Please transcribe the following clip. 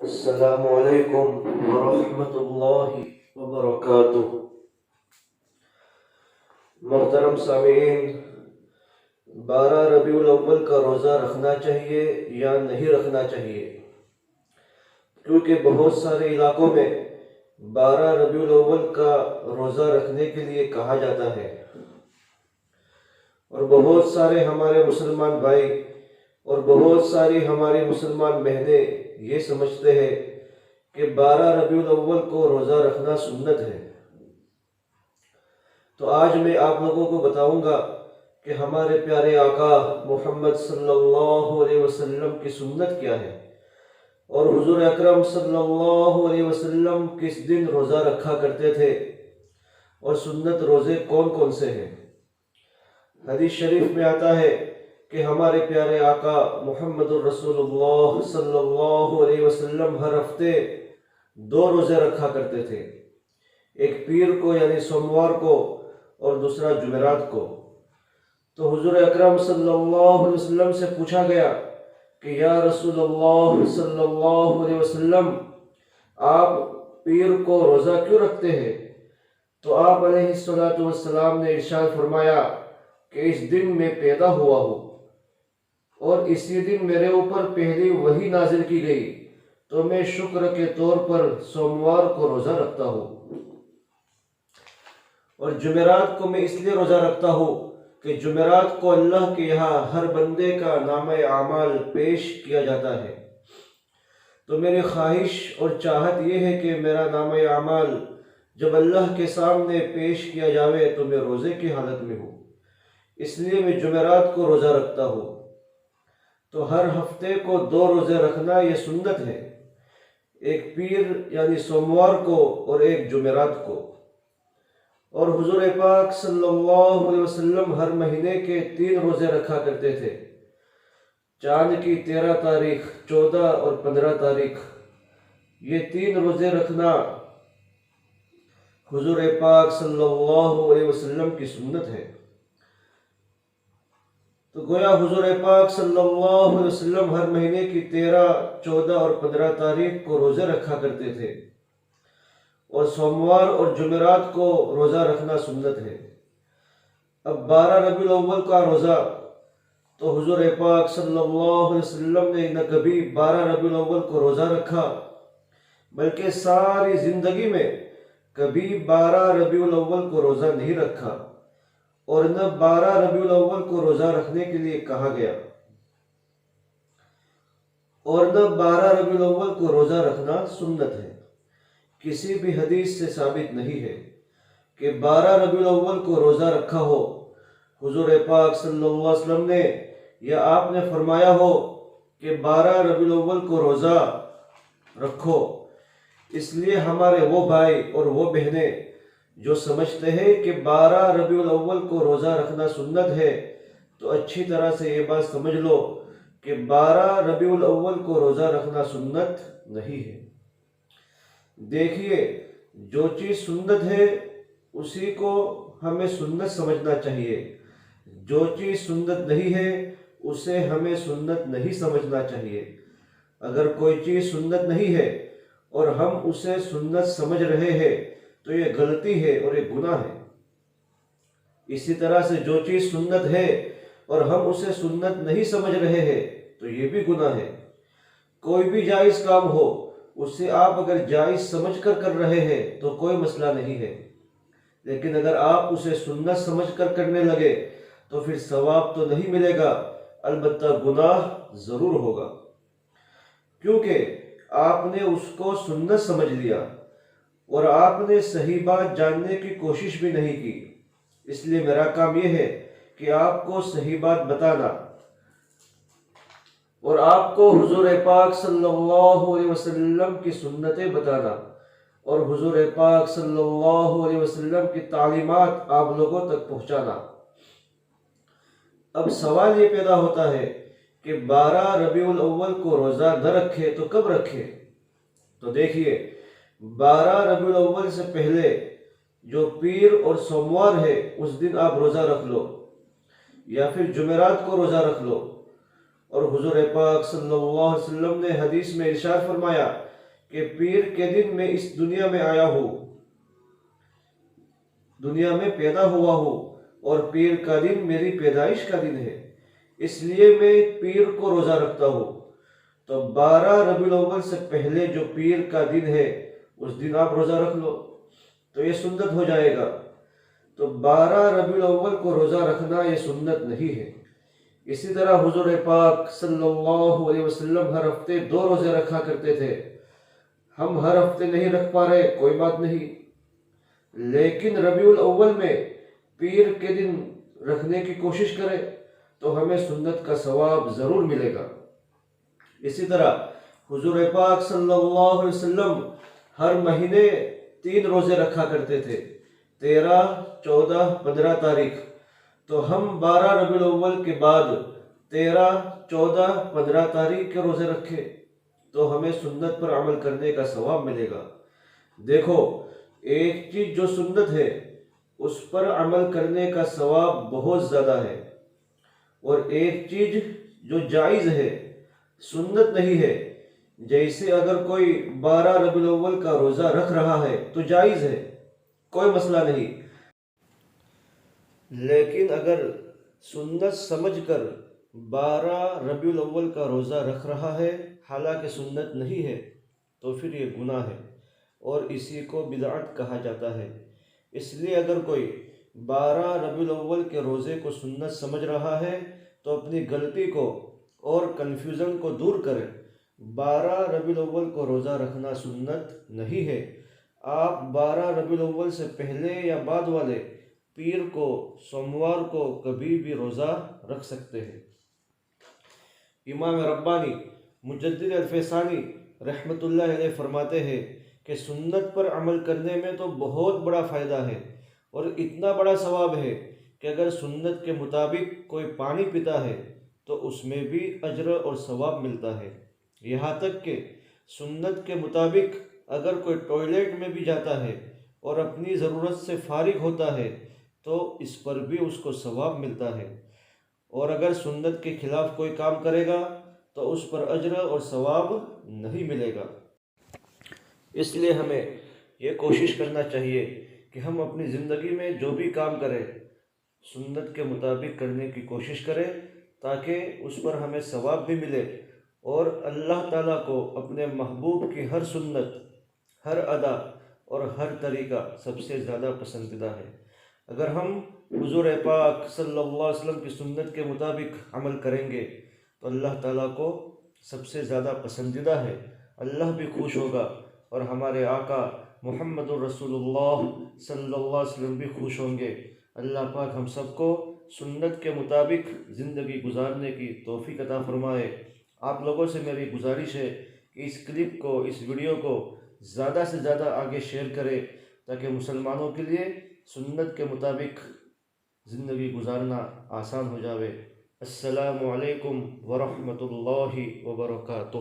السلام علیکم ورحمۃ اللہ وبرکاتہ۔ محترم سامعین، 12 ربیع الاول کا روزہ رکھنا چاہیے یا نہیں رکھنا چاہیے؟ کیونکہ بہت سارے علاقوں میں 12 ربیع الاول کا روزہ رکھنے کے لیے کہا جاتا ہے، اور بہت سارے ہمارے مسلمان بھائی اور بہت ساری ہماری مسلمان بہنیں یہ سمجھتے ہیں کہ 12 ربیع الاول کو روزہ رکھنا سنت ہے۔ تو آج میں آپ لوگوں کو بتاؤں گا کہ ہمارے پیارے آقا محمد صلی اللہ علیہ وسلم کی سنت کیا ہے، اور حضور اکرم صلی اللہ علیہ وسلم کس دن روزہ رکھا کرتے تھے، اور سنت روزے کون کون سے ہیں۔ حدیث شریف میں آتا ہے کہ ہمارے پیارے آقا محمد الرسول اللہ صلی اللہ علیہ وسلم ہر ہفتے 2 روزے رکھا کرتے تھے، ایک پیر کو یعنی سوموار کو اور دوسرا جمعرات کو۔ تو حضور اکرم صلی اللہ علیہ وسلم سے پوچھا گیا کہ یا رسول اللہ صلی اللہ علیہ وسلم، آپ پیر کو روزہ کیوں رکھتے ہیں؟ تو آپ علیہ الصلوۃ والسلام نے ارشاد فرمایا کہ اس دن میں پیدا ہوا ہوں، اور اسی دن میرے اوپر پہلی وحی نازل کی گئی، تو میں شکر کے طور پر سوموار کو روزہ رکھتا ہوں، اور جمعرات کو میں اس لیے روزہ رکھتا ہوں کہ جمعرات کو اللہ کے یہاں ہر بندے کا نامہ اعمال پیش کیا جاتا ہے۔ تو میری خواہش اور چاہت یہ ہے کہ میرا نامہ اعمال جب اللہ کے سامنے پیش کیا جاوے تو میں روزے کی حالت میں ہوں، اس لیے میں جمعرات کو روزہ رکھتا ہوں۔ تو ہر ہفتے کو 2 روزے رکھنا یہ سنت ہے، ایک پیر یعنی سوموار کو اور ایک جمعرات کو۔ اور حضور پاک صلی اللہ علیہ وسلم ہر مہینے کے 3 روزے رکھا کرتے تھے، چاند کی 13 تاریخ، 14 اور 15 تاریخ، یہ 3 روزے رکھنا حضور پاک صلی اللہ علیہ وسلم کی سنت ہے۔ تو گویا حضور پاک صلی اللہ علیہ وسلم ہر مہینے کی 13، 14 اور 15 تاریخ کو روزے رکھا کرتے تھے، اور سوموار اور جمعرات کو روزہ رکھنا سنت ہے۔ اب 12 ربیع الاول کا روزہ تو حضور پاک صلی اللہ علیہ وسلم نے نہ کبھی 12 ربیع الاول کو روزہ رکھا، بلکہ ساری زندگی میں کبھی 12 ربیع الاول کو روزہ نہیں رکھا، اور نہ 12 ربیع الاول کو روزہ رکھنے کے لیے کہا گیا، اور نہ 12 ربیع الاول کو روزہ رکھنا سنت ہے۔ کسی بھی حدیث سے ثابت نہیں ہے کہ 12 ربیع الاول کو روزہ رکھا ہو حضور پاک صلی اللہ علیہ وسلم نے، یا آپ نے فرمایا ہو کہ 12 ربیع الاول کو روزہ رکھو۔ اس لیے ہمارے وہ بھائی اور وہ بہنیں جو سمجھتے ہیں کہ 12 ربیع الاول کو روزہ رکھنا سنت ہے، تو اچھی طرح سے یہ بات سمجھ لو کہ 12 ربیع الاول کو روزہ رکھنا سنت نہیں ہے۔ دیکھیے، جو چیز سنت ہے اسی کو ہمیں سنت سمجھنا چاہیے، جو چیز سنت نہیں ہے اسے ہمیں سنت نہیں سمجھنا چاہیے۔ اگر کوئی چیز سنت نہیں ہے اور ہم اسے سنت سمجھ رہے ہیں تو یہ غلطی ہے اور یہ گناہ ہے۔ اسی طرح سے جو چیز سنت ہے اور ہم اسے سنت نہیں سمجھ رہے ہیں تو یہ بھی گناہ ہے۔ کوئی بھی جائز کام ہو، اسے آپ اگر جائز سمجھ کر کر رہے ہیں تو کوئی مسئلہ نہیں ہے، لیکن اگر آپ اسے سنت سمجھ کر کرنے لگے تو پھر ثواب تو نہیں ملے گا، البتہ گناہ ضرور ہوگا، کیونکہ آپ نے اس کو سنت سمجھ لیا اور آپ نے صحیح بات جاننے کی کوشش بھی نہیں کی۔ اس لیے میرا کام یہ ہے کہ آپ کو صحیح بات بتانا، اور آپ کو حضور پاک صلی اللہ علیہ وسلم کی سنتیں بتانا، اور حضور پاک صلی اللہ علیہ وسلم کی تعلیمات آپ لوگوں تک پہنچانا۔ اب سوال یہ پیدا ہوتا ہے کہ 12 ربیع الاول کو روزہ نہ رکھے تو کب رکھے؟ تو دیکھیے، 12 ربیع الاول سے پہلے جو پیر اور سوموار ہے اس دن آپ روزہ رکھ لو، یا پھر جمعرات کو روزہ رکھ لو۔ اور حضور پاک صلی اللہ علیہ وسلم نے حدیث میں ارشاد فرمایا کہ پیر کے دن میں اس دنیا میں آیا ہوں، دنیا میں پیدا ہوا ہوں، اور پیر کا دن میری پیدائش کا دن ہے، اس لیے میں پیر کو روزہ رکھتا ہوں۔ تو 12 ربیع الاول سے پہلے جو پیر کا دن ہے اس دن آپ روزہ رکھ لو تو یہ سنت ہو جائے گا۔ تو 12 ربیع الاول کو روزہ رکھنا یہ سنت نہیں ہے۔ اسی طرح حضور پاک صلی اللہ علیہ وسلم ہر ہفتے 2 روزے رکھا کرتے تھے۔ ہم ہر ہفتے نہیں رکھ پا رہے، کوئی بات نہیں، لیکن ربیع الاول میں پیر کے دن رکھنے کی کوشش کریں تو ہمیں سنت کا ثواب ضرور ملے گا۔ اسی طرح حضور پاک صلی اللہ علیہ وسلم ہر مہینے 3 روزے رکھا کرتے تھے، 13، 14، 15 تاریخ۔ تو ہم 12 ربیع الاول کے بعد 13، 14، 15 تاریخ کے روزے رکھے تو ہمیں سنت پر عمل کرنے کا ثواب ملے گا۔ دیکھو، ایک چیز جو سنت ہے اس پر عمل کرنے کا ثواب بہت زیادہ ہے، اور ایک چیز جو جائز ہے، سنت نہیں ہے، جیسے اگر کوئی 12 ربیع الاول کا روزہ رکھ رہا ہے تو جائز ہے، کوئی مسئلہ نہیں، لیکن اگر سنت سمجھ کر 12 ربیع الاول کا روزہ رکھ رہا ہے حالانکہ سنت نہیں ہے تو پھر یہ گناہ ہے، اور اسی کو بدعت کہا جاتا ہے۔ اس لیے اگر کوئی 12 ربیع الاول کے روزے کو سنت سمجھ رہا ہے تو اپنی غلطی کو اور کنفیوژن کو دور کرے۔ 12 ربیع الاول کو روزہ رکھنا سنت نہیں ہے۔ آپ 12 ربیع الاول سے پہلے یا بعد والے پیر کو، سوموار کو کبھی بھی روزہ رکھ سکتے ہیں۔ امام ربانی مجدد الفیصانی رحمۃ اللہ علیہ فرماتے ہیں کہ سنت پر عمل کرنے میں تو بہت بڑا فائدہ ہے، اور اتنا بڑا ثواب ہے کہ اگر سنت کے مطابق کوئی پانی پیتا ہے تو اس میں بھی اجر اور ثواب ملتا ہے۔ یہاں تک کہ سنت کے مطابق اگر کوئی ٹوائلٹ میں بھی جاتا ہے اور اپنی ضرورت سے فارغ ہوتا ہے تو اس پر بھی اس کو ثواب ملتا ہے، اور اگر سنت کے خلاف کوئی کام کرے گا تو اس پر اجر اور ثواب نہیں ملے گا۔ اس لیے ہمیں یہ کوشش کرنا چاہیے کہ ہم اپنی زندگی میں جو بھی کام کریں سنت کے مطابق کرنے کی کوشش کریں، تاکہ اس پر ہمیں ثواب بھی ملے، اور اللہ تعالیٰ کو اپنے محبوب کی ہر سنت، ہر ادا اور ہر طریقہ سب سے زیادہ پسندیدہ ہے۔ اگر ہم حضور پاک صلی اللہ علیہ وسلم کی سنت کے مطابق عمل کریں گے تو اللہ تعالیٰ کو سب سے زیادہ پسندیدہ ہے، اللہ بھی خوش ہوگا، اور ہمارے آقا محمد الرسول اللہ صلی اللہ علیہ وسلم بھی خوش ہوں گے۔ اللہ پاک ہم سب کو سنت کے مطابق زندگی گزارنے کی توفیق عطا فرمائے۔ آپ لوگوں سے میری گزارش ہے کہ اس کلپ کو، اس ویڈیو کو زیادہ سے زیادہ آگے شیئر کرے تاکہ مسلمانوں کے لیے سنت کے مطابق زندگی گزارنا آسان ہو جاوے۔ السلام علیکم ورحمۃ اللہ وبرکاتہ۔